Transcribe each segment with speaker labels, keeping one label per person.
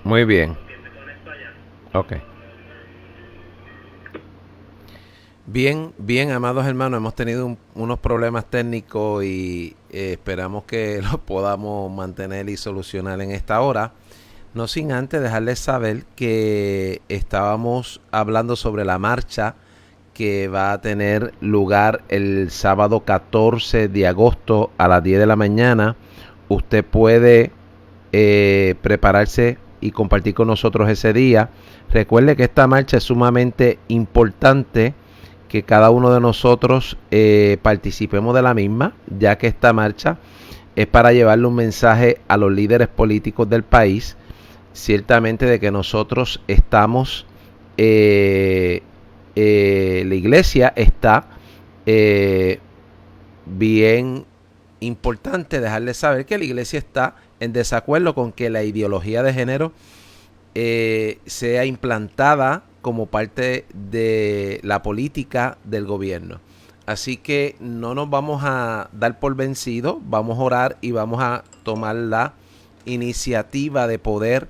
Speaker 1: Muy bien. Ok. Bien, bien, amados hermanos, hemos tenido unos problemas técnicos y esperamos que los podamos mantener y solucionar en esta hora. No sin antes dejarles saber que estábamos hablando sobre la marcha que va a tener lugar el sábado 14 de agosto a las 10 de la mañana. Usted puede prepararse y compartir con nosotros ese día. Recuerde que esta marcha es sumamente importante, que cada uno de nosotros participemos de la misma, ya que esta marcha es para llevarle un mensaje a los líderes políticos del país, ciertamente de que nosotros estamos, la iglesia está bien importante dejarles saber que la iglesia está en desacuerdo con que la ideología de género sea implantada como parte de la política del gobierno. Así que no nos vamos a dar por vencidos, vamos a orar y vamos a tomar la iniciativa de poder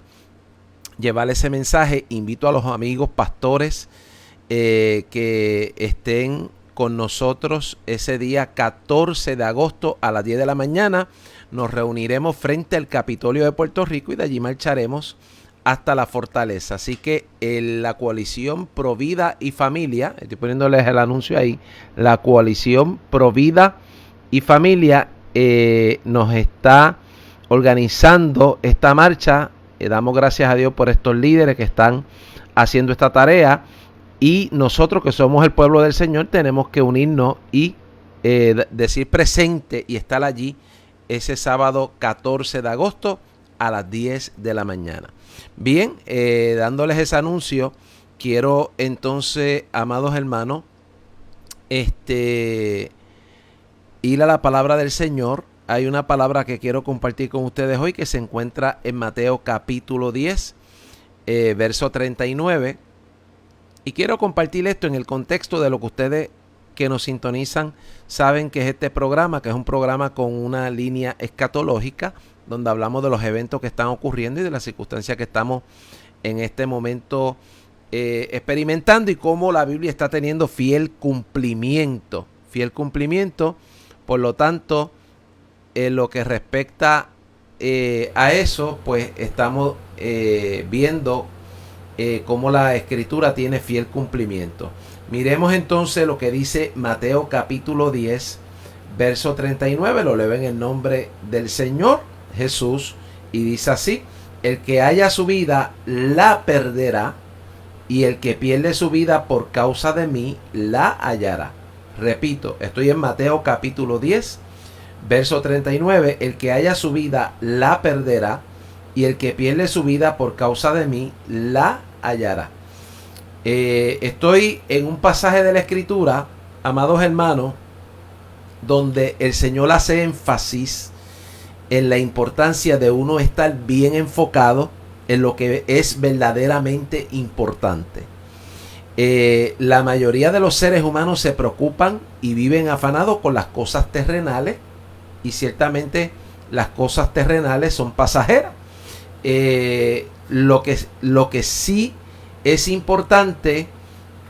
Speaker 1: llevar ese mensaje. Invito a los amigos pastores que estén con nosotros ese día 14 de agosto a las 10 de la mañana. Nos reuniremos frente al Capitolio de Puerto Rico y de allí marcharemos hasta la fortaleza. Así que la coalición Provida y Familia, estoy poniéndoles el anuncio ahí, la coalición Provida y Familia nos está organizando esta marcha. Damos gracias a Dios por estos líderes que están haciendo esta tarea, y nosotros que somos el pueblo del Señor tenemos que unirnos y decir presente y estar allí ese sábado 14 de agosto a las 10 de la mañana. Bien, dándoles ese anuncio, quiero entonces, amados hermanos, ir a la palabra del Señor. Hay una palabra que quiero compartir con ustedes hoy que se encuentra en Mateo capítulo 10, verso 39. Y quiero compartir esto en el contexto de lo que ustedes que nos sintonizan saben que es este programa, que es un programa con una línea escatológica, donde hablamos de los eventos que están ocurriendo y de las circunstancias que estamos en este momento experimentando, y cómo la Biblia está teniendo fiel cumplimiento. Fiel cumplimiento. Por lo tanto, en lo que respecta a eso, pues estamos viendo cómo la escritura tiene fiel cumplimiento. Miremos entonces lo que dice Mateo capítulo 10, verso 39. Lo leo en el nombre del Señor Jesús y dice así: el que haya su vida la perderá, y el que pierde su vida por causa de mí la hallará. Repito, estoy en Mateo capítulo 10, verso 39. El que haya su vida la perderá, y el que pierde su vida por causa de mí la hallará. Estoy en un pasaje de la escritura, amados hermanos, donde el Señor hace énfasis en la importancia de uno estar bien enfocado en lo que es verdaderamente importante. La mayoría de los seres humanos se preocupan y viven afanados con las cosas terrenales, y ciertamente las cosas terrenales son pasajeras. Lo que sí es importante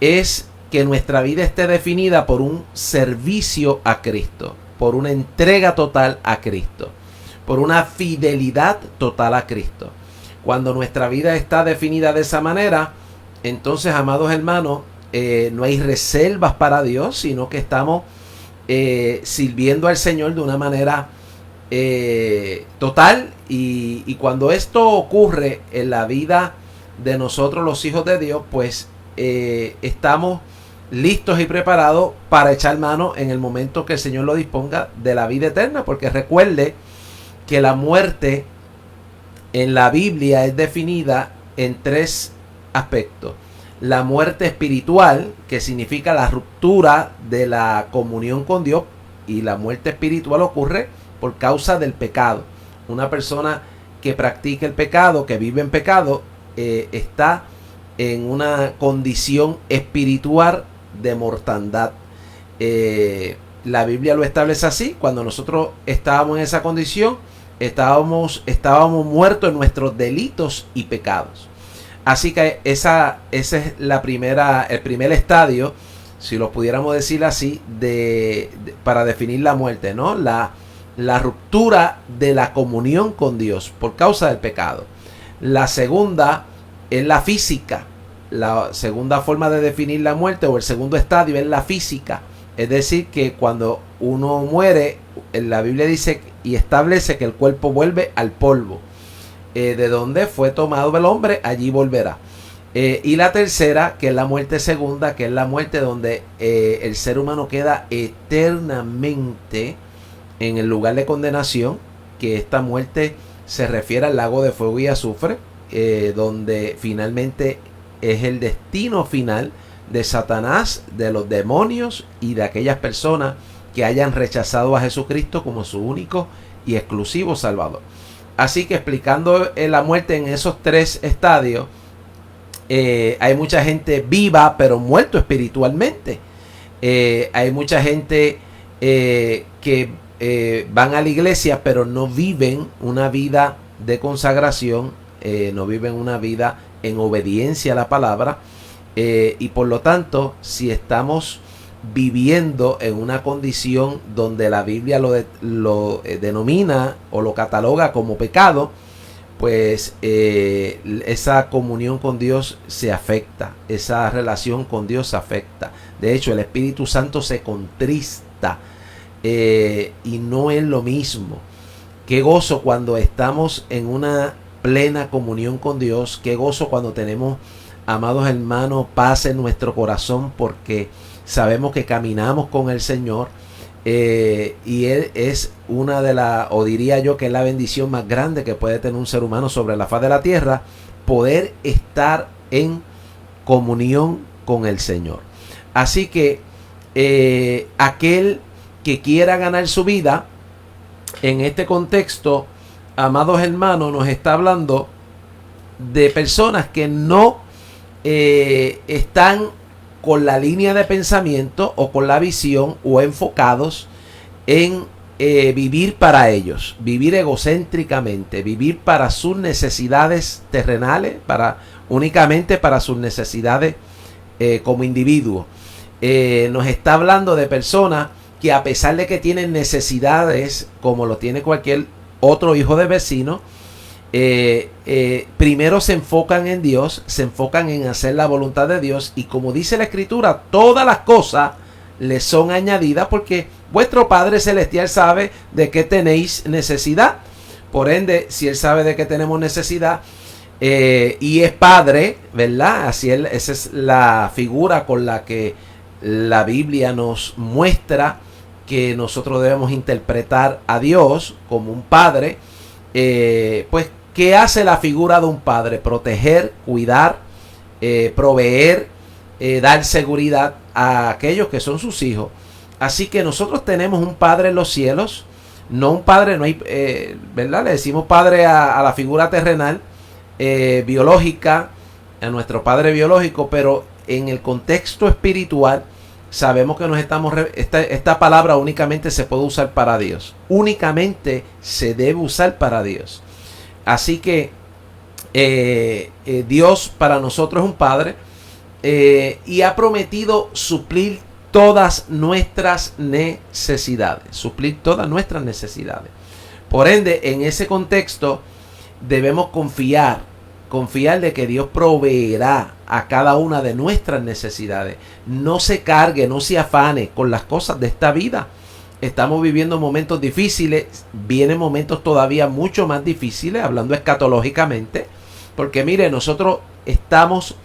Speaker 1: es que nuestra vida esté definida por un servicio a Cristo, por una entrega total a Cristo, por una fidelidad total a Cristo. Cuando nuestra vida está definida de esa manera, entonces, amados hermanos, no hay reservas para Dios, sino que estamos sirviendo al Señor de una manera total. Y cuando esto ocurre en la vida de nosotros los hijos de Dios, pues estamos listos y preparados para echar mano en el momento que el Señor lo disponga de la vida eterna. Porque recuerde que la muerte en la Biblia es definida en tres aspectos: la muerte espiritual, que significa la ruptura de la comunión con Dios, y la muerte espiritual ocurre por causa del pecado. Una persona que practica el pecado, que vive en pecado, está en una condición espiritual de mortandad. La Biblia lo establece así. Cuando nosotros estábamos en esa condición, estábamos muertos en nuestros delitos y pecados. Así que ese es el primer estadio, si lo pudiéramos decir así, para definir la muerte, ¿no? La ruptura de la comunión con Dios por causa del pecado. La segunda es la física. La segunda forma de definir la muerte, o el segundo estadio, es la física. Es decir, que cuando uno muere, la Biblia dice y establece que el cuerpo vuelve al polvo. De donde fue tomado el hombre, allí volverá. Y la tercera, que es la muerte segunda, que es la muerte donde el ser humano queda eternamente en el lugar de condenación, que esta muerte se refiere al lago de fuego y azufre, donde finalmente es el destino final de Satanás, de los demonios y de aquellas personas que hayan rechazado a Jesucristo como su único y exclusivo Salvador. Así que explicando la muerte en esos tres estadios, hay mucha gente viva pero muerto espiritualmente. Hay mucha gente que van a la iglesia pero no viven una vida de consagración, no viven una vida en obediencia a la palabra, y por lo tanto, si estamos viviendo en una condición donde la Biblia lo denomina o lo cataloga como pecado, pues esa comunión con Dios se afecta, esa relación con Dios se afecta. De hecho, el Espíritu Santo se contrista, y no es lo mismo. Qué gozo cuando estamos en una plena comunión con Dios, qué gozo cuando tenemos, amados hermanos, paz en nuestro corazón, porque sabemos que caminamos con el Señor, y Él es una de las, o diría yo que es la bendición más grande que puede tener un ser humano sobre la faz de la tierra, poder estar en comunión con el Señor. Así que aquel que quiera ganar su vida, en este contexto, amados hermanos, nos está hablando de personas que no están con la línea de pensamiento o con la visión o enfocados en vivir para ellos, vivir egocéntricamente, vivir para sus necesidades terrenales, únicamente para sus necesidades como individuo. Nos está hablando de personas que, a pesar de que tienen necesidades como lo tiene cualquier otro hijo de vecino, primero se enfocan en Dios, se enfocan en hacer la voluntad de Dios, y como dice la Escritura, todas las cosas les son añadidas, porque vuestro Padre Celestial sabe de qué tenéis necesidad. Por ende, si Él sabe de qué tenemos necesidad, y es Padre, ¿verdad? Así esa es la figura con la que la Biblia nos muestra que nosotros debemos interpretar a Dios como un Padre. Pues, ¿qué hace la figura de un padre? Proteger, cuidar, proveer, dar seguridad a aquellos que son sus hijos. Así que nosotros tenemos un Padre en los cielos, no un Padre, no hay, ¿verdad? Le decimos Padre a la figura terrenal, biológica, a nuestro Padre biológico, pero en el contexto espiritual sabemos que esta palabra únicamente se puede usar para Dios. Únicamente se debe usar para Dios. Así que Dios para nosotros es un Padre, y ha prometido suplir todas nuestras necesidades. Suplir todas nuestras necesidades. Por ende, en ese contexto debemos confiar de que Dios proveerá a cada una de nuestras necesidades. No se cargue, no se afane con las cosas de esta vida. Estamos viviendo momentos difíciles, vienen momentos todavía mucho más difíciles, hablando escatológicamente, porque mire, nosotros estamos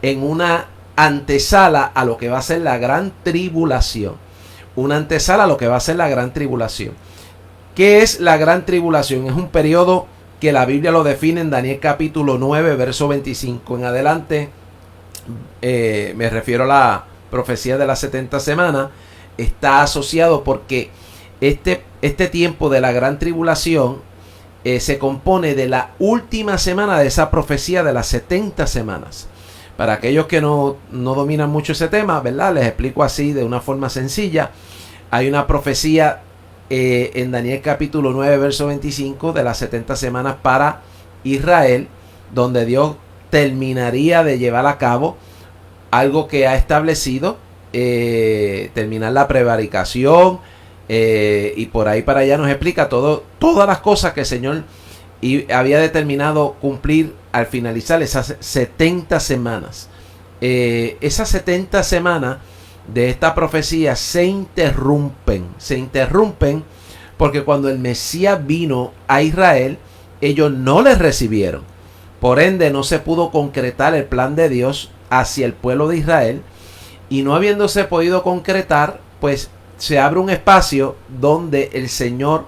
Speaker 1: en una antesala a lo que va a ser la gran tribulación. Una antesala a lo que va a ser la gran tribulación. ¿Qué es la gran tribulación? Es un periodo que la Biblia lo define en Daniel capítulo 9, verso 25 en adelante. Me refiero a la profecía de las 70 semanas. Está asociado porque este tiempo de la gran tribulación se compone de la última semana de esa profecía de las 70 semanas. Para aquellos que no dominan mucho ese tema, ¿verdad? Les explico así de una forma sencilla. Hay una profecía en Daniel capítulo 9, verso 25, de las 70 semanas para Israel, donde Dios terminaría de llevar a cabo algo que ha establecido, terminar la prevaricación, y por ahí para allá nos explica todas las cosas que el Señor había determinado cumplir al finalizar esas 70 semanas. Esas 70 semanas de esta profecía se interrumpen porque cuando el Mesías vino a Israel, ellos no les recibieron. Por ende, no se pudo concretar el plan de Dios hacia el pueblo de Israel, y no habiéndose podido concretar, pues se abre un espacio donde el Señor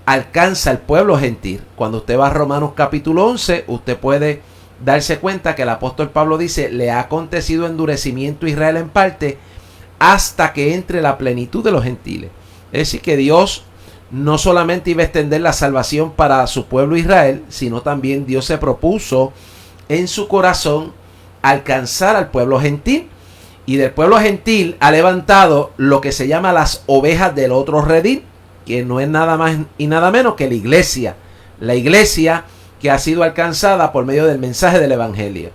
Speaker 1: alcanza al pueblo gentil. Cuando usted va a Romanos capítulo 11, usted puede darse cuenta que el apóstol Pablo dice: le ha acontecido endurecimiento a Israel en parte, hasta que entre la plenitud de los gentiles. Es decir, que Dios no solamente iba a extender la salvación para su pueblo Israel, sino también Dios se propuso en su corazón alcanzar al pueblo gentil. Y del pueblo gentil ha levantado lo que se llama las ovejas del otro redil, que no es nada más y nada menos que la iglesia. La iglesia que ha sido alcanzada por medio del mensaje del evangelio.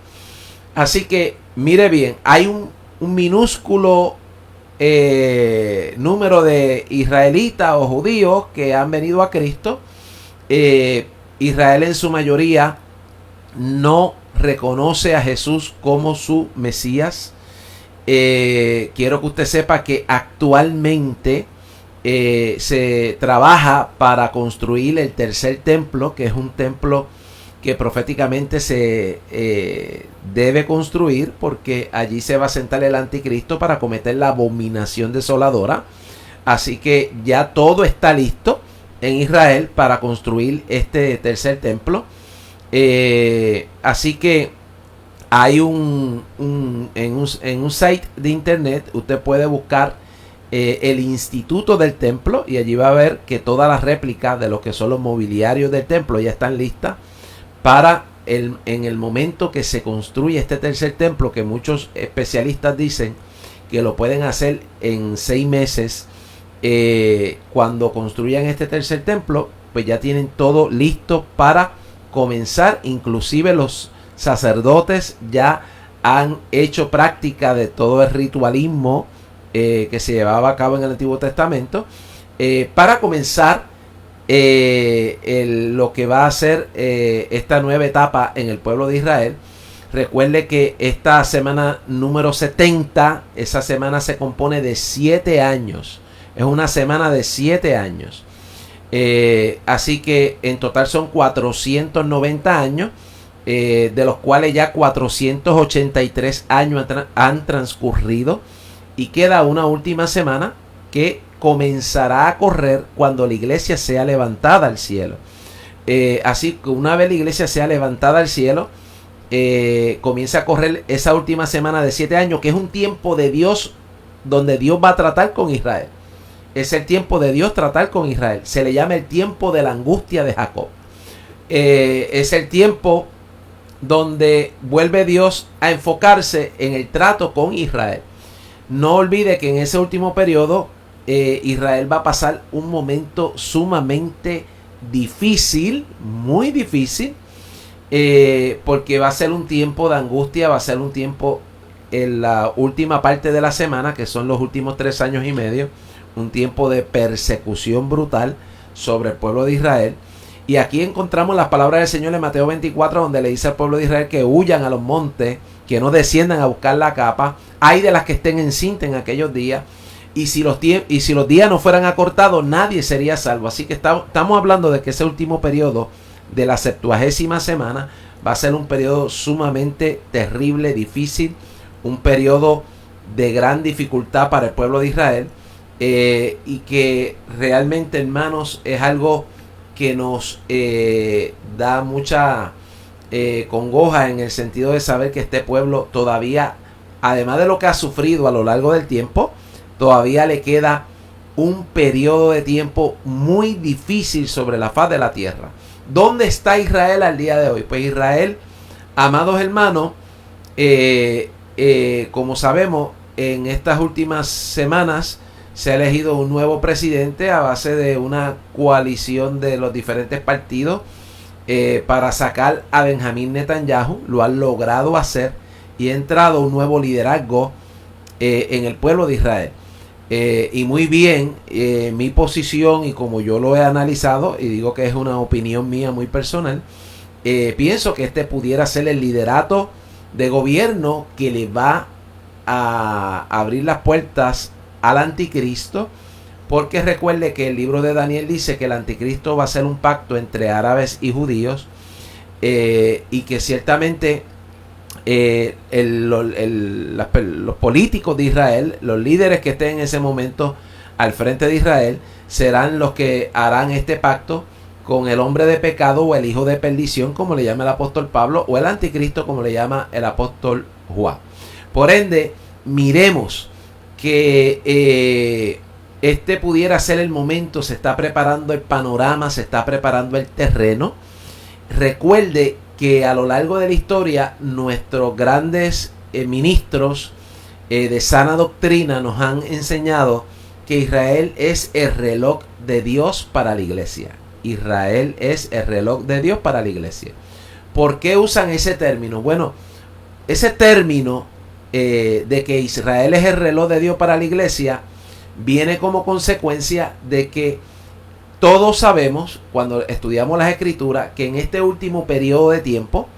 Speaker 1: Así que mire bien, hay un minúsculo número de israelitas o judíos que han venido a Cristo. Israel en su mayoría no reconoce a Jesús como su Mesías. Quiero que usted sepa que actualmente se trabaja para construir el tercer templo, que es un templo que proféticamente se debe construir, porque allí se va a sentar el anticristo para cometer la abominación desoladora. Así que ya todo está listo en Israel para construir este tercer templo. Así que hay en un site de internet usted puede buscar el Instituto del Templo, y allí va a ver que todas las réplicas de lo que son los mobiliarios del templo ya están listas para en el momento que se construye este tercer templo, que muchos especialistas dicen que lo pueden hacer en 6 meses. Cuando construyan este tercer templo, pues ya tienen todo listo para comenzar. Inclusive los sacerdotes ya han hecho práctica de todo el ritualismo que se llevaba a cabo en el Antiguo Testamento, para comenzar lo que va a ser esta nueva etapa en el pueblo de Israel. Recuerde que esta semana número 70, esa semana se compone de 7 años. Es una semana de 7 años. Así que en total son 490 años, de los cuales ya 483 años han transcurrido, y queda una última semana que comenzará a correr cuando la iglesia sea levantada al cielo. Así que una vez la iglesia sea levantada al cielo, comienza a correr esa última semana de 7 años, que es un tiempo de Dios, donde Dios va a tratar con Israel. Es el tiempo de Dios tratar con Israel. Se le llama el tiempo de la angustia de Jacob. Es el tiempo donde vuelve Dios a enfocarse en el trato con Israel. No olvide que en ese último periodo Israel va a pasar un momento sumamente difícil, muy difícil, porque va a ser un tiempo de angustia, va a ser un tiempo en la última parte de la semana, que son los últimos 3 años y medio, un tiempo de persecución brutal sobre el pueblo de Israel. Y aquí encontramos las palabras del Señor en Mateo 24, donde le dice al pueblo de Israel que huyan a los montes, que no desciendan a buscar la capa. Hay de las que estén encintas en aquellos días. Y si los días no fueran acortados, nadie sería salvo. Así que estamos hablando de que ese último periodo de la 70ª semana va a ser un periodo sumamente terrible, difícil, un periodo de gran dificultad para el pueblo de Israel, y que realmente, hermanos, es algo que nos da mucha congoja, en el sentido de saber que este pueblo todavía, además de lo que ha sufrido a lo largo del tiempo, todavía le queda un periodo de tiempo muy difícil sobre la faz de la tierra. ¿Dónde está Israel al día de hoy? Pues Israel, amados hermanos, como sabemos, en estas últimas semanas se ha elegido un nuevo presidente a base de una coalición de los diferentes partidos para sacar a Benjamín Netanyahu. Lo han logrado hacer y ha entrado un nuevo liderazgo en el pueblo de Israel. Y muy bien, mi posición y como yo lo he analizado, y digo que es una opinión mía muy personal, pienso que este pudiera ser el liderato de gobierno que le va a abrir las puertas al anticristo, porque recuerde que el libro de Daniel dice que el anticristo va a ser un pacto entre árabes y judíos, y que ciertamente los políticos de Israel, los líderes que estén en ese momento al frente de Israel, serán los que harán este pacto con el hombre de pecado o el hijo de perdición, como le llama el apóstol Pablo, o el anticristo, como le llama el apóstol Juan. Por ende, miremos que este pudiera ser el momento, se está preparando el panorama, se está preparando el terreno. Recuerde que a lo largo de la historia nuestros grandes ministros de sana doctrina nos han enseñado que Israel es el reloj de Dios para la iglesia. Israel es el reloj de Dios para la iglesia. ¿Por qué usan ese término? Bueno, ese término de que Israel es el reloj de Dios para la iglesia viene como consecuencia de que todos sabemos, cuando estudiamos las escrituras, que en este último periodo de tiempo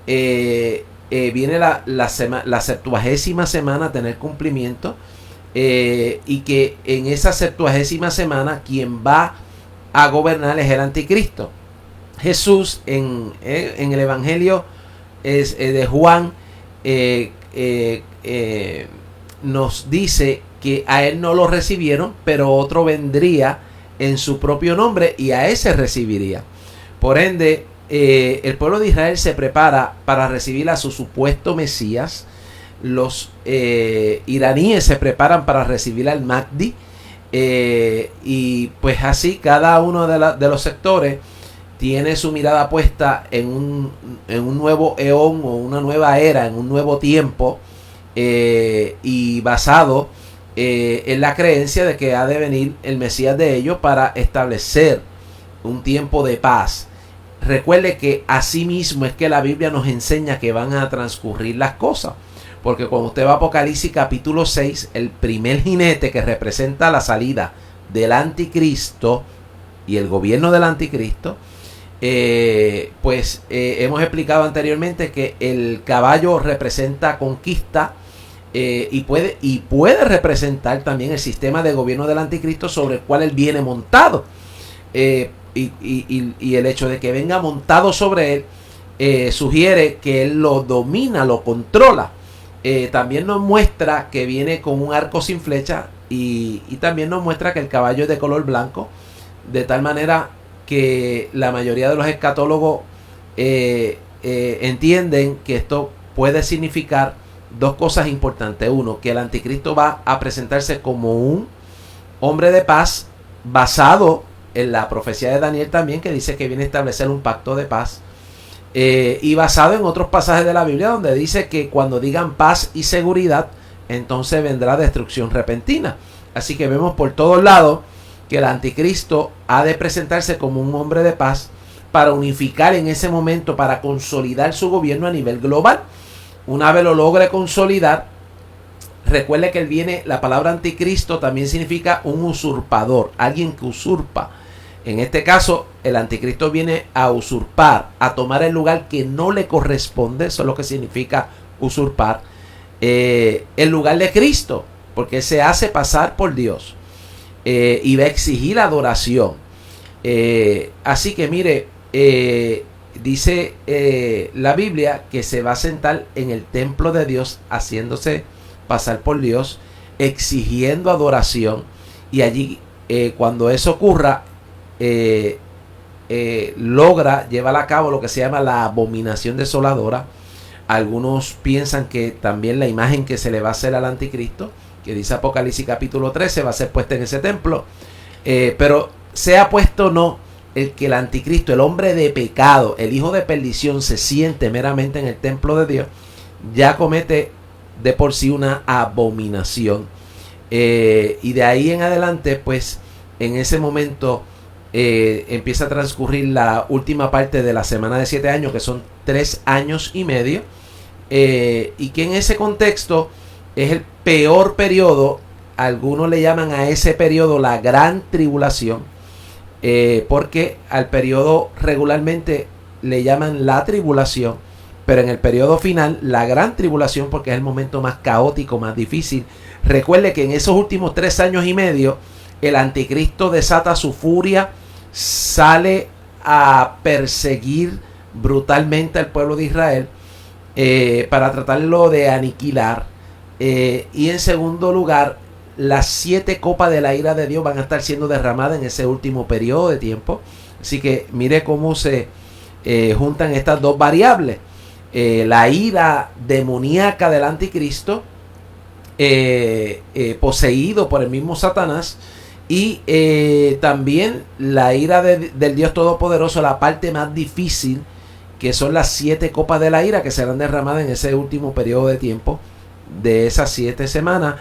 Speaker 1: viene la 70ª semana a tener cumplimiento, y que en esa 70ª semana quien va a gobernar es el anticristo. Jesús en el Evangelio de Juan nos dice que a él no lo recibieron, pero otro vendría en su propio nombre y a ese recibiría. Por ende, el pueblo de Israel se prepara para recibir a su supuesto Mesías. Los iraníes se preparan para recibir al Mahdi, y pues así cada uno de los sectores tiene su mirada puesta en un nuevo eón o una nueva era, en un nuevo tiempo, y basado en la creencia de que ha de venir el Mesías de ellos para establecer un tiempo de paz. Recuerde que así mismo es que la Biblia nos enseña que van a transcurrir las cosas, porque cuando usted va a Apocalipsis capítulo 6, el primer jinete que representa la salida del anticristo y el gobierno del anticristo, hemos explicado anteriormente que el caballo representa conquista, y puede representar también el sistema de gobierno del anticristo sobre el cual él viene montado, y el hecho de que venga montado sobre él sugiere que él lo domina, lo controla. También nos muestra que viene con un arco sin flecha, y también nos muestra que el caballo es de color blanco, de tal manera que la mayoría de los escatólogos entienden que esto puede significar dos cosas importantes. Uno, que el anticristo va a presentarse como un hombre de paz, basado en la profecía de Daniel también, que dice que viene a establecer un pacto de paz, y basado en otros pasajes de la Biblia donde dice que cuando digan paz y seguridad, entonces vendrá destrucción repentina. Así que vemos por todos lados que el anticristo ha de presentarse como un hombre de paz para unificar en ese momento, para consolidar su gobierno a nivel global. Una vez lo logre consolidar, recuerde que él viene, la palabra anticristo también significa un usurpador, alguien que usurpa. En este caso, el anticristo viene a usurpar, a tomar el lugar que no le corresponde, eso es lo que significa usurpar, el lugar de Cristo, porque se hace pasar por Dios, y va a exigir adoración. Así que mire, dice la Biblia que se va a sentar en el templo de Dios, haciéndose pasar por Dios, exigiendo adoración, y allí cuando eso ocurra, logra llevar a cabo lo que se llama la abominación desoladora. Algunos piensan que también la imagen que se le va a hacer al anticristo, que dice Apocalipsis capítulo 13, va a ser puesta en ese templo, pero sea puesto o no, el que el anticristo, el hombre de pecado, el hijo de perdición, se siente meramente en el templo de Dios, ya comete de por sí una abominación. Y de ahí en adelante, pues en ese momento empieza a transcurrir la última parte de la semana de 7 años, que son 3 años y medio, y que en ese contexto es el peor periodo. Algunos le llaman a ese periodo la gran tribulación, porque al periodo regularmente le llaman la tribulación, pero en el periodo final la gran tribulación, porque es el momento más caótico, más difícil. Recuerde que en esos últimos 3 años y medio el anticristo desata su furia, sale a perseguir brutalmente al pueblo de Israel, para tratarlo de aniquilar, y en segundo lugar, las 7 copas de la ira de Dios van a estar siendo derramadas en ese último periodo de tiempo. Así que mire cómo se juntan estas dos variables. La ira demoníaca del anticristo, poseído por el mismo Satanás, y también la ira del Dios Todopoderoso, la parte más difícil, que son las 7 copas de la ira que serán derramadas en ese último periodo de tiempo de esas 7 semanas.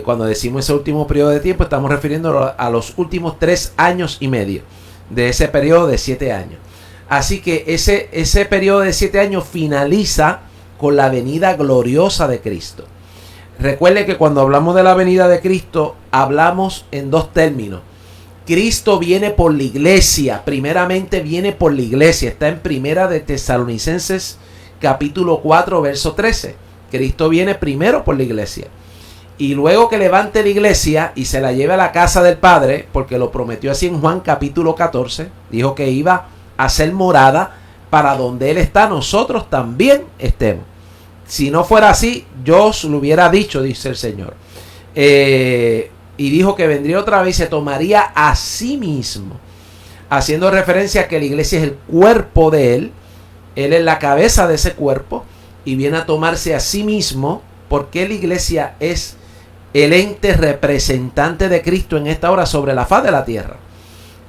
Speaker 1: Cuando decimos ese último periodo de tiempo, estamos refiriendo a los últimos 3 años y medio de ese periodo de 7 años. Así que ese periodo de 7 años finaliza con la venida gloriosa de Cristo. Recuerde que cuando hablamos de la venida de Cristo, hablamos en dos términos. Cristo viene por la iglesia. Primeramente viene por la iglesia. Está en Primera de Tesalonicenses capítulo 4 verso 13. Cristo viene primero por la iglesia. Y luego que levante la iglesia y se la lleve a la casa del Padre, porque lo prometió así en Juan capítulo 14, dijo que iba a ser morada para donde Él está, nosotros también estemos. Si no fuera así, yo os lo hubiera dicho, dice el Señor. Y dijo que vendría otra vez y se tomaría a sí mismo, haciendo referencia a que la iglesia es el cuerpo de Él. Él es la cabeza de ese cuerpo y viene a tomarse a sí mismo, porque la iglesia es el ente representante de Cristo en esta hora sobre la faz de la tierra.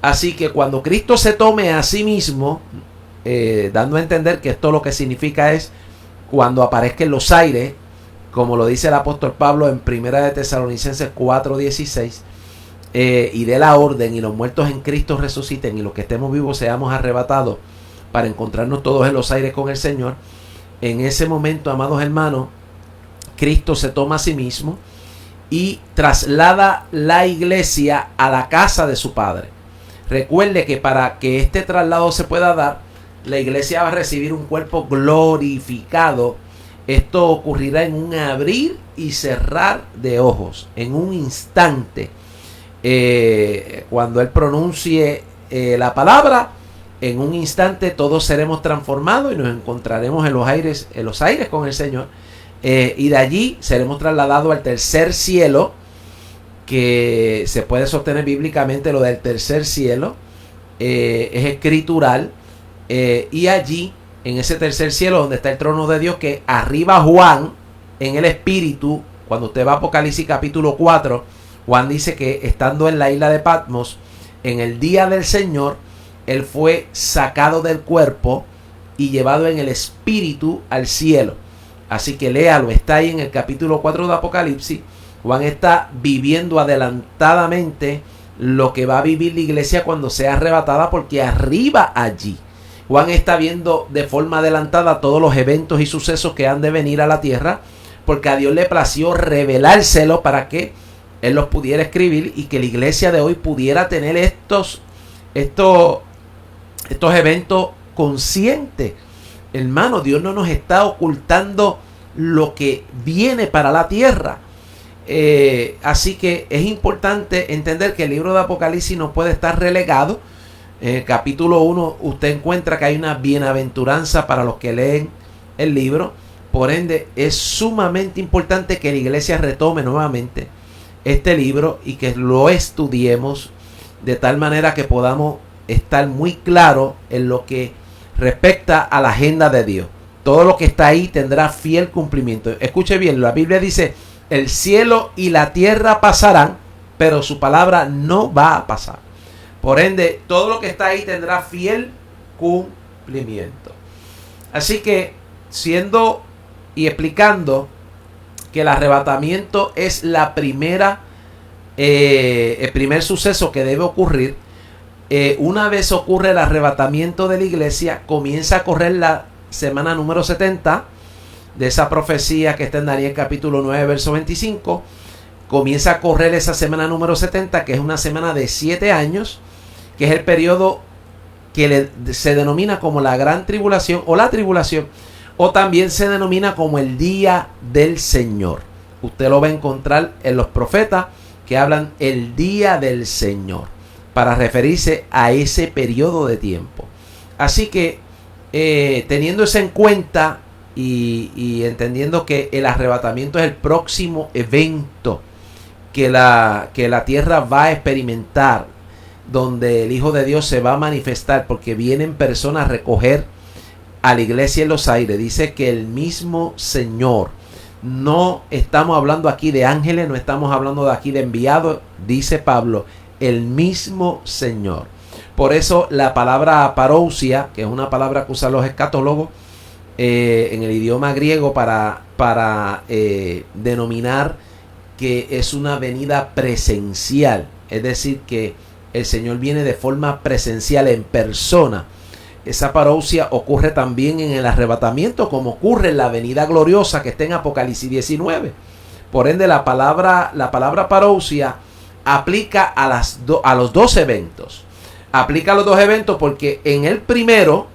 Speaker 1: Así que cuando Cristo se tome a sí mismo, dando a entender que esto lo que significa es cuando aparezca en los aires, como lo dice el apóstol Pablo en Primera de Tesalonicenses 4:16, y dé la orden y los muertos en Cristo resuciten y los que estemos vivos seamos arrebatados para encontrarnos todos en los aires con el Señor. En ese momento, amados hermanos, Cristo se toma a sí mismo y traslada la iglesia a la casa de su Padre. Recuerde que para que este traslado se pueda dar, la iglesia va a recibir un cuerpo glorificado. Esto ocurrirá en un abrir y cerrar de ojos, en un instante. Cuando Él pronuncie la palabra, en un instante todos seremos transformados y nos encontraremos en los aires con el Señor. Y de allí seremos trasladados al tercer cielo, que se puede sostener bíblicamente. Lo del tercer cielo es escritural, y allí en ese tercer cielo donde está el trono de Dios, que arriba Juan en el espíritu, cuando usted va a Apocalipsis capítulo 4, Juan dice que estando en la isla de Patmos en el día del Señor, él fue sacado del cuerpo y llevado en el espíritu al cielo. Así que léalo, está ahí en el capítulo 4 de Apocalipsis. Juan está viviendo adelantadamente lo que va a vivir la iglesia cuando sea arrebatada, porque arriba allí Juan está viendo de forma adelantada todos los eventos y sucesos que han de venir a la tierra, porque a Dios le plació revelárselo para que Él los pudiera escribir y que la iglesia de hoy pudiera tener estos eventos conscientes. Hermano, Dios no nos está ocultando lo que viene para la tierra. Así que es importante entender que el libro de Apocalipsis no puede estar relegado. Capítulo 1, usted encuentra que hay una bienaventuranza para los que leen el libro. Por ende, es sumamente importante que la iglesia retome nuevamente este libro y que lo estudiemos de tal manera que podamos estar muy claros en lo que respecta a la agenda de Dios. Todo lo que está ahí tendrá fiel cumplimiento. Escuche bien, la Biblia dice: el cielo y la tierra pasarán, pero su palabra no va a pasar. Por ende, todo lo que está ahí tendrá fiel cumplimiento. Así que, siendo y explicando que el arrebatamiento es el primer suceso que debe ocurrir. Una vez ocurre el arrebatamiento de la iglesia, comienza a correr la semana número 70 de esa profecía que está en Daniel capítulo 9, verso 25. Comienza a correr esa semana número 70, que es una semana de 7 años, que es el periodo que se denomina como la gran tribulación o la tribulación, o también se denomina como el día del Señor. Usted lo va a encontrar en los profetas que hablan el día del Señor, para referirse a ese periodo de tiempo. Así que teniendo eso en cuenta y entendiendo que el arrebatamiento es el próximo evento que la tierra va a experimentar, donde el Hijo de Dios se va a manifestar, porque vienen personas a recoger a la iglesia en los aires. Dice que el mismo Señor, no estamos hablando aquí de ángeles, no estamos hablando de aquí de enviados, dice Pablo, el mismo Señor. Por eso la palabra parousia, que es una palabra que usan los escatólogos en el idioma griego para denominar que es una venida presencial, es decir, que el Señor viene de forma presencial, en persona. Esa parousia ocurre también en el arrebatamiento, como ocurre en la venida gloriosa que está en Apocalipsis 19. Por ende, la palabra parousia aplica a los dos eventos. Aplica a los dos eventos porque en el primero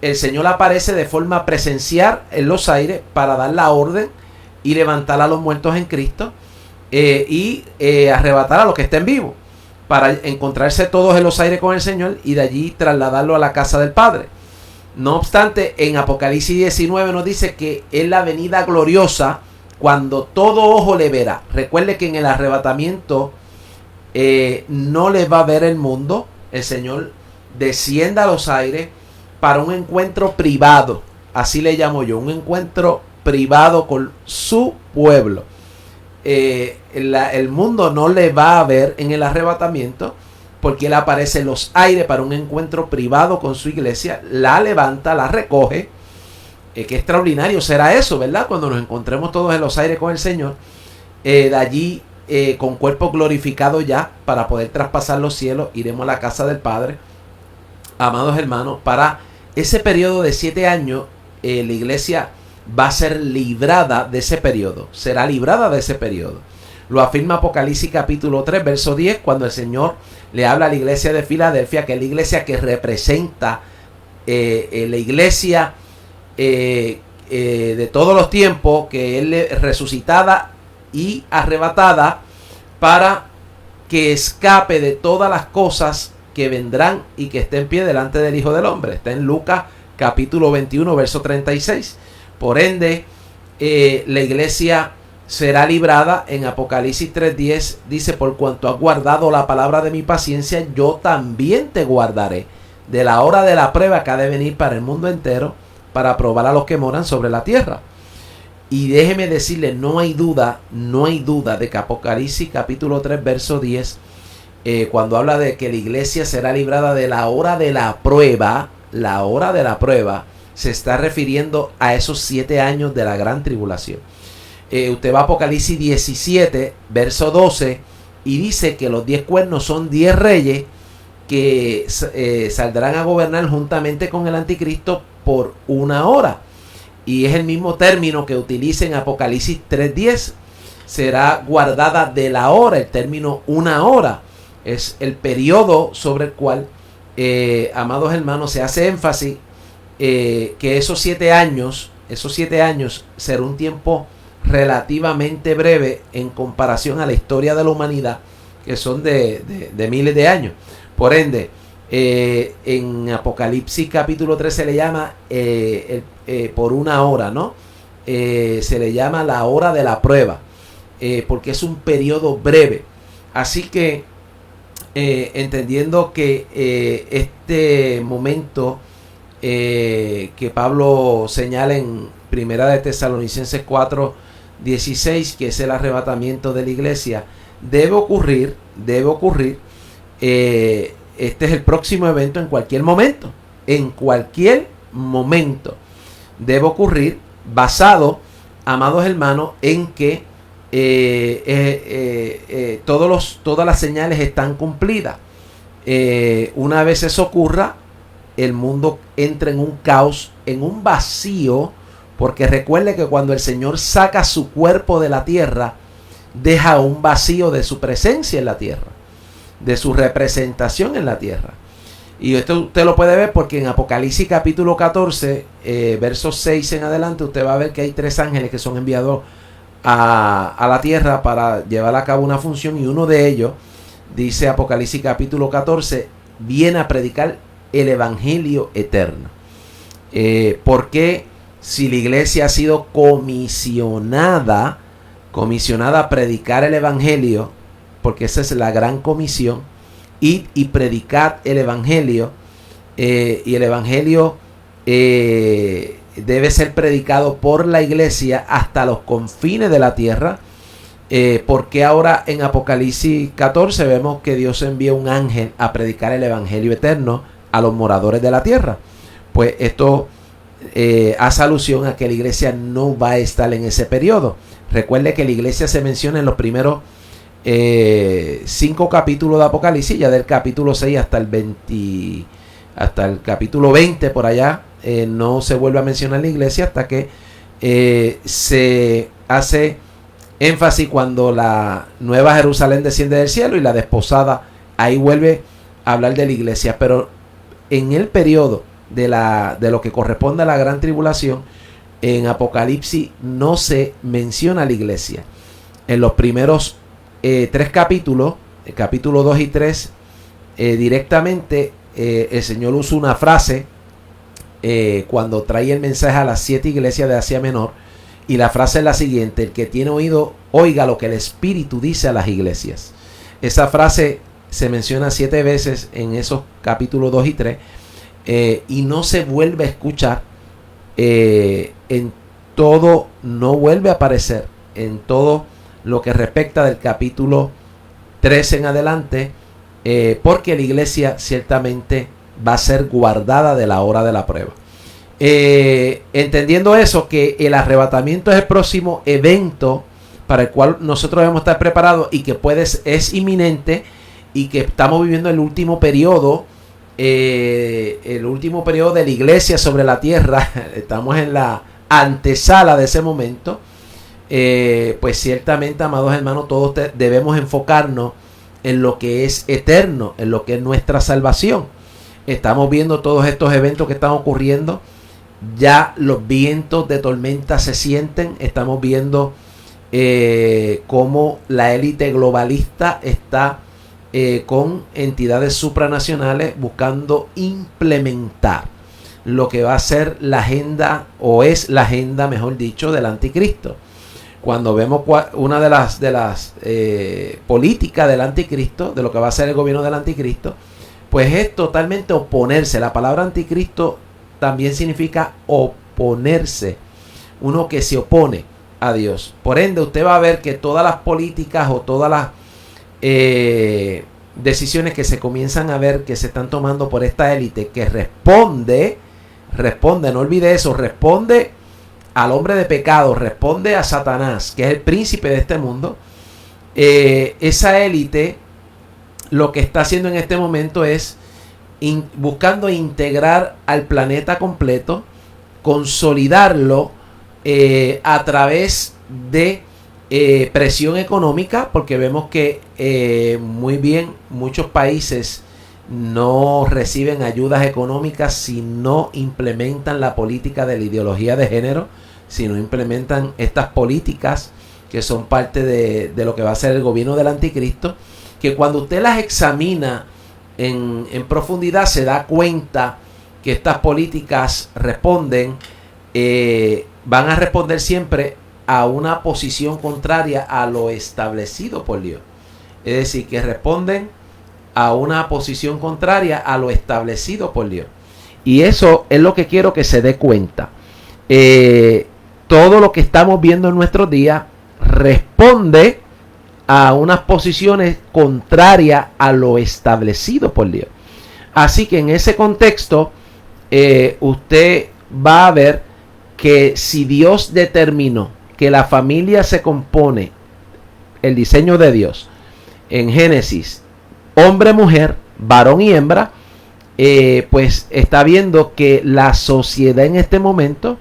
Speaker 1: el Señor aparece de forma presencial en los aires para dar la orden y levantar a los muertos en Cristo y arrebatar a los que estén vivos, para encontrarse todos en los aires con el Señor y de allí trasladarlo a la casa del Padre. No obstante, en Apocalipsis 19 nos dice que es la venida gloriosa cuando todo ojo le verá. Recuerde que en el arrebatamiento no le va a ver el mundo. El Señor desciende a los aires para un encuentro privado, así le llamo yo, un encuentro privado con su pueblo. El mundo no le va a ver en el arrebatamiento, porque Él aparece en los aires para un encuentro privado con su iglesia, la levanta, la recoge. Qué extraordinario será eso, ¿verdad? Cuando nos encontremos todos en los aires con el Señor, de allí con cuerpo glorificado ya, para poder traspasar los cielos, iremos a la casa del Padre. Amados hermanos, para ese periodo de 7 años, la iglesia va a ser librada de ese periodo, será librada de ese periodo. Lo afirma Apocalipsis capítulo 3, verso 10, cuando el Señor le habla a la iglesia de Filadelfia, que es la iglesia que representa la iglesia de todos los tiempos, que es resucitada y arrebatada para que escape de todas las cosas que vendrán y que esté en pie delante del Hijo del Hombre. Está en Lucas capítulo 21, verso 36. Por ende, la iglesia será librada. En Apocalipsis 3:10 dice: por cuanto has guardado la palabra de mi paciencia, yo también te guardaré de la hora de la prueba que ha de venir para el mundo entero, para probar a los que moran sobre la tierra. Y déjeme decirle, no hay duda de que Apocalipsis capítulo 3, verso 10, cuando habla de que la iglesia será librada de la hora de la prueba, se está refiriendo a esos 7 años de la gran tribulación. Usted va a Apocalipsis 17, verso 12, y dice que los 10 cuernos son 10 reyes que saldrán a gobernar juntamente con el anticristo por 1 hora. Y es el mismo término que utiliza en Apocalipsis 3:10. Será guardada de la hora. El término 1 hora es el periodo sobre el cual, amados hermanos, se hace énfasis que esos 7 años será un tiempo relativamente breve en comparación a la historia de la humanidad, que son de miles de años. Por ende, en Apocalipsis capítulo 3 se le llama por 1 hora, ¿no? Se le llama la hora de la prueba, porque es un periodo breve. Así que entendiendo que este momento que Pablo señala en Primera de Tesalonicenses 4:16, que es el arrebatamiento de la iglesia, debe ocurrir. Este es el próximo evento en cualquier momento. Debe ocurrir basado amados hermanos, en que todas las señales están cumplidas. Una vez eso ocurra, el mundo entra en un caos, en un vacío, porque recuerde que cuando el Señor saca su cuerpo de la tierra, deja un vacío de su presencia en la tierra, de su representación en la tierra. Y esto usted lo puede ver porque en Apocalipsis capítulo 14, versos 6 en adelante, usted va a ver que hay 3 ángeles que son enviados a la tierra para llevar a cabo una función, y uno de ellos, dice Apocalipsis capítulo 14, viene a predicar el evangelio eterno. Porque si la iglesia ha sido comisionada a predicar el evangelio, porque esa es la gran comisión, id y predicad el evangelio, y el evangelio debe ser predicado por la iglesia hasta los confines de la tierra. Porque ahora en Apocalipsis 14 vemos que Dios envía un ángel a predicar el evangelio eterno a los moradores de la tierra. Pues esto hace alusión a que la iglesia no va a estar en ese periodo. Recuerde que la iglesia se menciona en los primeros 5 capítulos de Apocalipsis, ya del capítulo 6 hasta el capítulo 20 por allá, no se vuelve a mencionar la iglesia hasta que se hace énfasis cuando la nueva Jerusalén desciende del cielo y la desposada, ahí vuelve a hablar de la iglesia. Pero en el periodo de lo que corresponde a la gran tribulación, en Apocalipsis no se menciona la iglesia. En los primeros 3 capítulos, el capítulo 2 y 3, directamente el Señor usa una frase cuando trae el mensaje a las 7 iglesias de Asia Menor, y la frase es la siguiente: el que tiene oído, oiga lo que el Espíritu dice a las iglesias. Esa frase se menciona 7 veces en esos capítulos 2 y 3, y no se vuelve a escuchar en todo, no vuelve a aparecer en todo lo que respecta del capítulo 3 en adelante, porque la iglesia ciertamente va a ser guardada de la hora de la prueba. Entendiendo eso, que el arrebatamiento es el próximo evento para el cual nosotros debemos estar preparados, y que es inminente, y que estamos viviendo el último periodo de la iglesia sobre la tierra. Estamos en la antesala de ese momento. Pues ciertamente, amados hermanos, todos debemos enfocarnos en lo que es eterno, en lo que es nuestra salvación. Estamos viendo todos estos eventos que están ocurriendo. Ya los vientos de tormenta se sienten. Estamos viendo cómo la élite globalista está con entidades supranacionales buscando implementar lo que va a ser la agenda, o es la agenda, mejor dicho, del anticristo. Cuando vemos una de las políticas del anticristo, de lo que va a ser el gobierno del anticristo, pues es totalmente oponerse. La palabra anticristo también significa oponerse, uno que se opone a Dios. Por ende, usted va a ver que todas las políticas o todas las decisiones que se comienzan a ver que se están tomando por esta élite, que responde, no olvide eso, responde al hombre de pecado, responde a Satanás, que es el príncipe de este mundo. Esa élite lo que está haciendo en este momento es buscando integrar al planeta completo, consolidarlo a través de presión económica, porque vemos que muy bien muchos países no reciben ayudas económicas si no implementan la política de la ideología de género, si no implementan estas políticas que son parte de lo que va a ser el gobierno del anticristo, que cuando usted las examina en profundidad se da cuenta que estas políticas van a responder siempre a una posición contraria a lo establecido por Dios. Es decir, que responden a una posición contraria a lo establecido por Dios. Y eso es lo que quiero que se dé cuenta. Todo lo que estamos viendo en nuestros días responde a unas posiciones contrarias a lo establecido por Dios. Así que en ese contexto, usted va a ver que si Dios determinó que la familia se compone, el diseño de Dios, en Génesis, hombre, mujer, varón y hembra, pues está viendo que la sociedad en este momento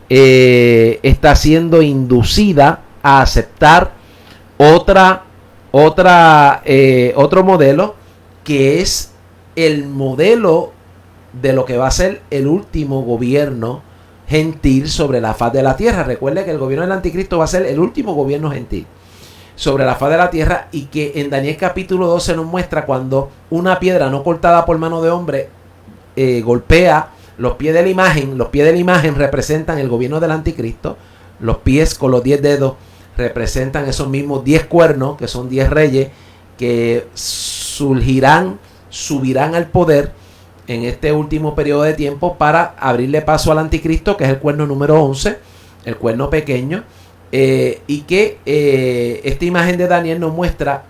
Speaker 1: está siendo inducida a aceptar otro modelo, que es el modelo de lo que va a ser el último gobierno gentil sobre la faz de la tierra. Recuerde que el gobierno del anticristo va a ser el último gobierno gentil sobre la faz de la tierra, y que en Daniel capítulo 12 nos muestra cuando una piedra no cortada por mano de hombre golpea los pies de la imagen. Los pies de la imagen representan el gobierno del anticristo. Los pies con los 10 dedos representan esos mismos 10 cuernos, que son 10 reyes que subirán al poder en este último periodo de tiempo para abrirle paso al anticristo, que es el cuerno número 11, el cuerno pequeño. Y que esta imagen de Daniel nos muestra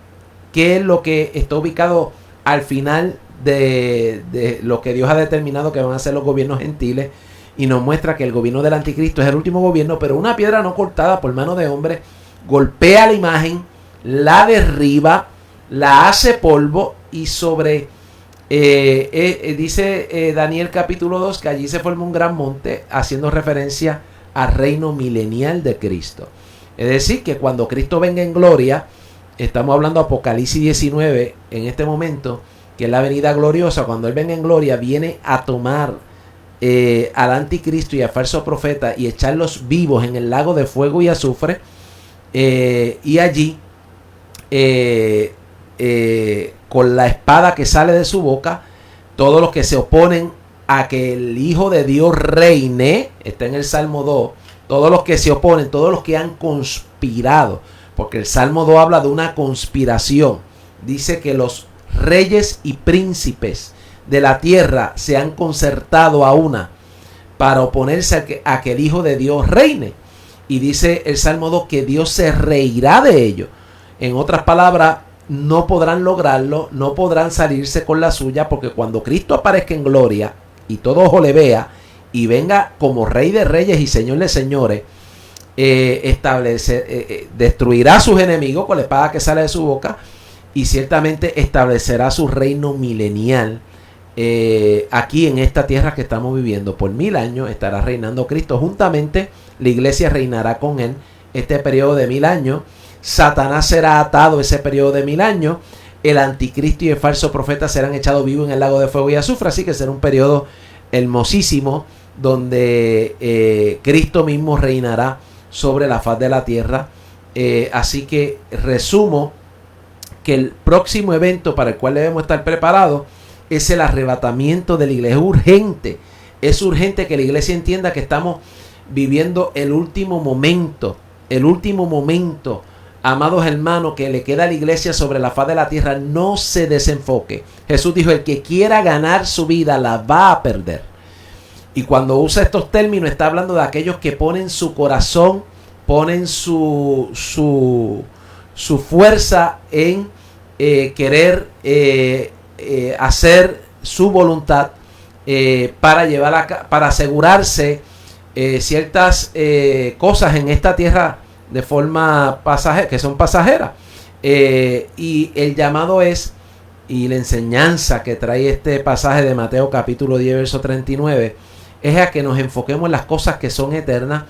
Speaker 1: qué es lo que está ubicado al final de lo que Dios ha determinado que van a ser los gobiernos gentiles, y nos muestra que el gobierno del anticristo es el último gobierno, pero una piedra no cortada por mano de hombre golpea la imagen, la derriba, la hace polvo, y sobre dice Daniel capítulo 2 que allí se forma un gran monte, haciendo referencia al reino milenial de Cristo. Es decir, que cuando Cristo venga en gloria, estamos hablando de Apocalipsis 19 en este momento, que es la venida gloriosa. Cuando Él venga en gloria, viene a tomar al anticristo y al falso profeta y echarlos vivos en el lago de fuego y azufre, y allí con la espada que sale de su boca, todos los que se oponen a que el Hijo de Dios reine, está en el Salmo 2, todos los que se oponen, todos los que han conspirado, porque el Salmo 2 habla de una conspiración. Dice que los reyes y príncipes de la tierra se han concertado a una para oponerse a que el Hijo de Dios reine. Y dice el Salmo 2 que Dios se reirá de ellos. En otras palabras, no podrán lograrlo, no podrán salirse con la suya, porque cuando Cristo aparezca en gloria y todo ojo le vea y venga como Rey de Reyes y Señor de Señores, destruirá a sus enemigos con la espada que sale de su boca, y ciertamente establecerá su reino milenial aquí en esta tierra que estamos viviendo. Por 1000 años estará reinando Cristo. Juntamente la iglesia reinará con Él este periodo de 1000 años. Satanás será atado ese periodo de 1000 años. El anticristo y el falso profeta serán echados vivos en el lago de fuego y azufre. Así que será un periodo hermosísimo donde Cristo mismo reinará sobre la faz de la tierra. Así que resumo que el próximo evento para el cual debemos estar preparados es el arrebatamiento de la iglesia. Es urgente que la iglesia entienda que estamos viviendo el último momento, amados hermanos, que le queda a la iglesia sobre la faz de la tierra. No se desenfoque. Jesús dijo: el que quiera ganar su vida la va a perder. Y cuando usa estos términos está hablando de aquellos que ponen su corazón, ponen su fuerza en querer hacer su voluntad para asegurarse ciertas cosas en esta tierra de forma pasajera, que son pasajeras. Y el llamado es, y la enseñanza que trae este pasaje de Mateo capítulo 10 verso 39, es a que nos enfoquemos en las cosas que son eternas,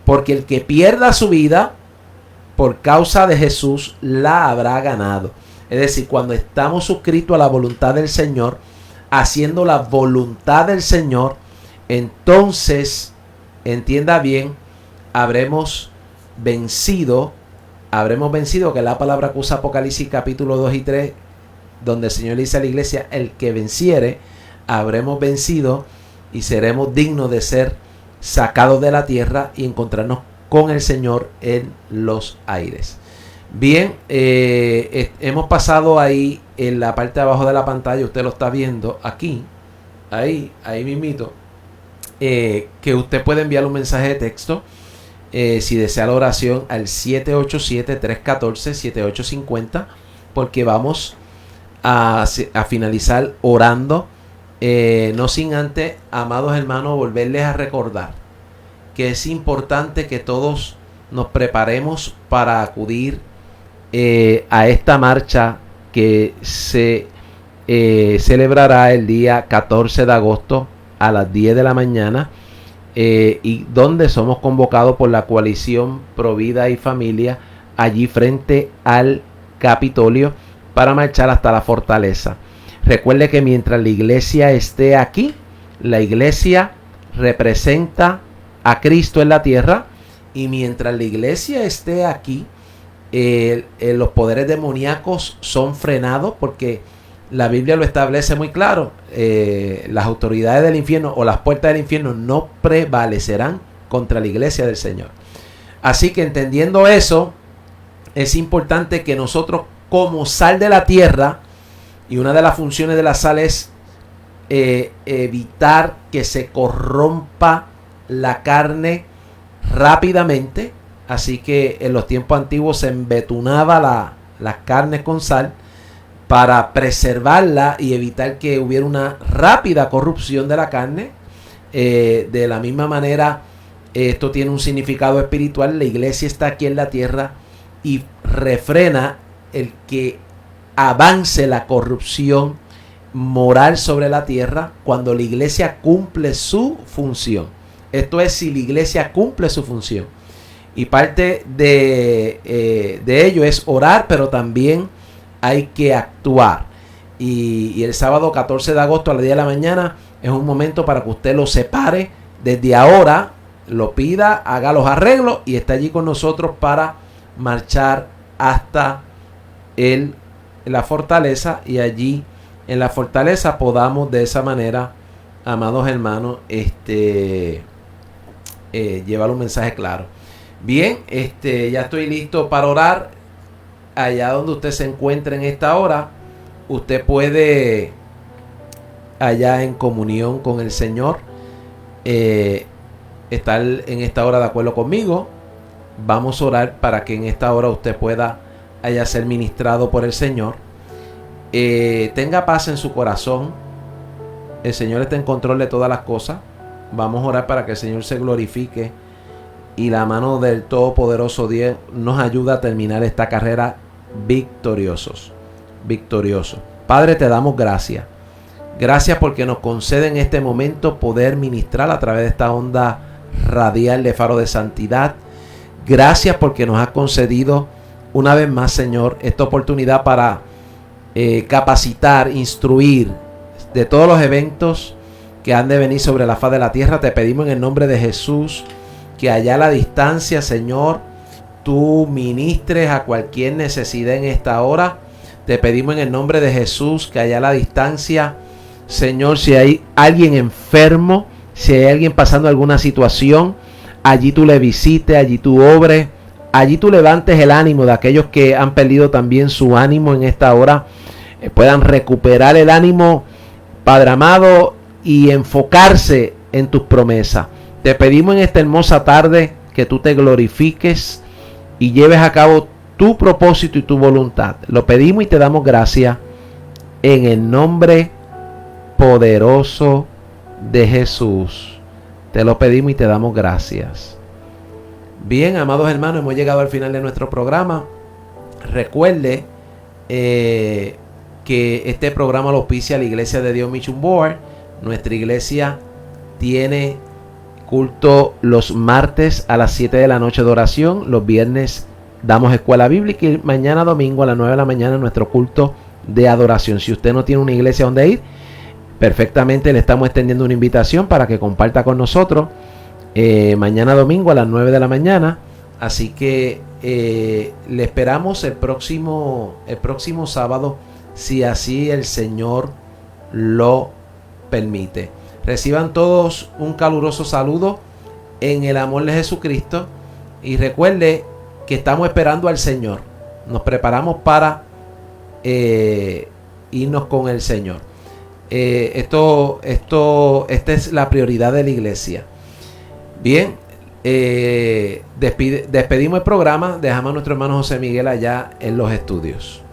Speaker 1: porque el que pierda su vida por causa de Jesús la habrá ganado. Es decir, cuando estamos suscritos a la voluntad del Señor, haciendo la voluntad del Señor, entonces, entienda bien, habremos vencido, que es la palabra que usa Apocalipsis capítulo 2 y 3, donde el Señor le dice a la iglesia: el que venciere, habremos vencido y seremos dignos de ser sacados de la tierra y encontrarnos con el Señor en los aires. Bien, hemos pasado ahí en la parte de abajo de la pantalla, usted lo está viendo aquí, ahí mismito, que usted puede enviar un mensaje de texto si desea la oración al 787-314-7850, porque vamos a finalizar orando, no sin antes, amados hermanos, volverles a recordar que es importante que todos nos preparemos para acudir a esta marcha que se celebrará el día 14 de agosto a las 10 de la mañana, y donde somos convocados por la coalición Provida y Familia allí frente al Capitolio para marchar hasta la fortaleza. Recuerde que mientras la iglesia esté aquí, la iglesia representa a Cristo en la tierra, y mientras la iglesia esté aquí, los poderes demoníacos son frenados, porque la Biblia lo establece muy claro. Las autoridades del infierno o las puertas del infierno no prevalecerán contra la iglesia del Señor. Así que entendiendo eso, es importante que nosotros, como sal de la tierra, y una de las funciones de la sal es evitar que se corrompa la carne rápidamente. Así que en los tiempos antiguos se embetunaba las carnes con sal para preservarla y evitar que hubiera una rápida corrupción de la carne. De la misma manera, esto tiene un significado espiritual. La iglesia está aquí en la tierra y refrena el que avance la corrupción moral sobre la tierra cuando la iglesia cumple su función. Esto es, si la iglesia cumple su función. Y parte de ello es orar, pero también hay que actuar. Y el sábado 14 de agosto a las 10 de la mañana es un momento para que usted lo separe desde ahora, lo pida, haga los arreglos y esté allí con nosotros para marchar hasta la fortaleza, y allí en la fortaleza podamos de esa manera, amados hermanos, llevar un mensaje claro. Bien, ya estoy listo para orar. Allá donde usted se encuentre en esta hora, usted puede, allá en comunión con el Señor, estar en esta hora de acuerdo conmigo. Vamos a orar para que en esta hora usted pueda allá ser ministrado por el Señor. Tenga paz en su corazón. El Señor está en control de todas las cosas. Vamos a orar para que el Señor se glorifique y la mano del Todopoderoso Dios nos ayuda a terminar esta carrera victoriosos. Padre, te damos gracias. Gracias porque nos concede en este momento poder ministrar a través de esta onda radial de Faro de Santidad. Gracias porque nos has concedido una vez más, Señor, esta oportunidad para capacitar, instruir de todos los eventos que han de venir sobre la faz de la tierra. Te pedimos en el nombre de Jesús que allá a la distancia, Señor, tú ministres a cualquier necesidad en esta hora. Te pedimos en el nombre de Jesús que allá a la distancia, Señor, si hay alguien enfermo, si hay alguien pasando alguna situación, allí tú le visites, allí tú obres, allí tú levantes el ánimo de aquellos que han perdido también su ánimo en esta hora, puedan recuperar el ánimo, Padre amado, y enfocarse en tus promesas. Te pedimos en esta hermosa tarde que tú te glorifiques y lleves a cabo tu propósito y tu voluntad. Lo pedimos y te damos gracias en el nombre poderoso de Jesús. Te lo pedimos y te damos gracias. Bien, amados hermanos, hemos llegado al final de nuestro programa. Recuerde que este programa lo auspicia la Iglesia de Dios Mission Board. Nuestra iglesia tiene culto los martes a las 7 de la noche de oración. Los viernes damos escuela bíblica y mañana domingo a las 9 de la mañana nuestro culto de adoración. Si usted no tiene una iglesia donde ir, perfectamente le estamos extendiendo una invitación para que comparta con nosotros mañana domingo a las 9 de la mañana. Así que le esperamos el próximo sábado, si así el Señor lo permite. Reciban todos un caluroso saludo en el amor de Jesucristo y recuerde que estamos esperando al Señor. Nos preparamos para irnos con el Señor. Esta es la prioridad de la iglesia. Bien, despedimos el programa. Dejamos a nuestro hermano José Miguel allá en los estudios.